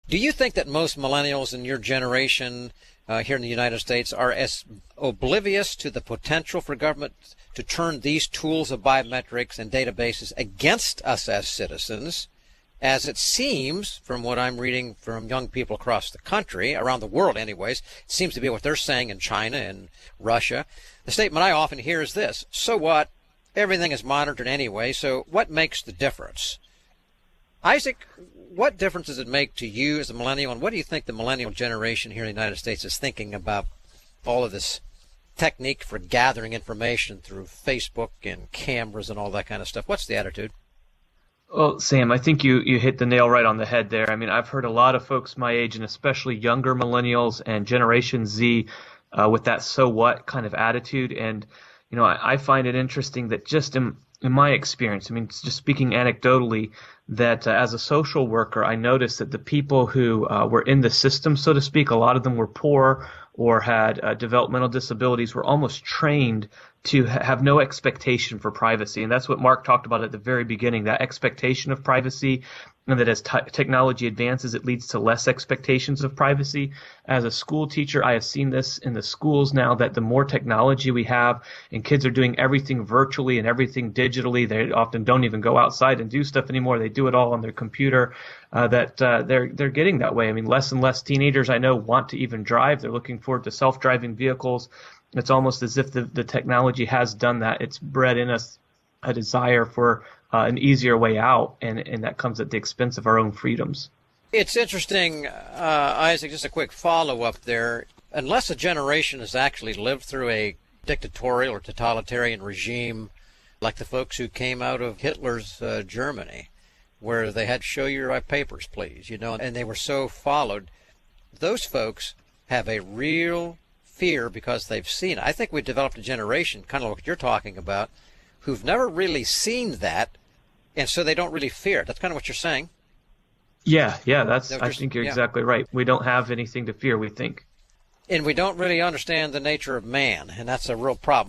Do you think that most millennials in your generation here in the United States are as oblivious to the potential for government to turn these tools of biometrics and databases against us as citizens, as it seems from what I'm reading from young people across the country, around the world anyways, it seems to be what they're saying in China and Russia? The statement I often hear is this: so what? Everything is monitored anyway, so what makes the difference? Isaac, what difference does it make to you as a millennial, and what do you think the millennial generation here in the United States is thinking about all of this technique for gathering information through Facebook and cameras and all that kind of stuff? What's the attitude? Well, Sam, I think you hit the nail right on the head there. I mean, I've heard a lot of folks my age, and especially younger millennials and Generation Z, with that "so what" kind of attitude. And I find it interesting that just in my experience, I mean, just speaking anecdotally, that as a social worker, I noticed that the people who were in the system, so to speak, a lot of them were poor or had developmental disabilities, were almost trained to have no expectation for privacy. And that's what Mark talked about at the very beginning, that expectation of privacy, and that as technology advances, it leads to less expectations of privacy. As a school teacher, I have seen this in the schools now, that the more technology we have and kids are doing everything virtually and everything digitally, they often don't even go outside and do stuff anymore. They do it all on their computer, they're getting that way. I mean, less and less teenagers I know want to even drive. They're looking forward to self-driving vehicles. It's almost as if the technology has done that. It's bred in us a desire for an easier way out, and that comes at the expense of our own freedoms. It's interesting, Isaac, just a quick follow-up there. Unless a generation has actually lived through a dictatorial or totalitarian regime like the folks who came out of Hitler's Germany, where they had to show your papers, please, and they were so followed, those folks have a real fear because they've seen it. I think we've developed a generation, kind of like what you're talking about, who've never really seen that, and so they don't really fear it. That's kind of what you're saying. Yeah, I think you're exactly right. We don't have anything to fear, we think. And we don't really understand the nature of man, and that's a real problem.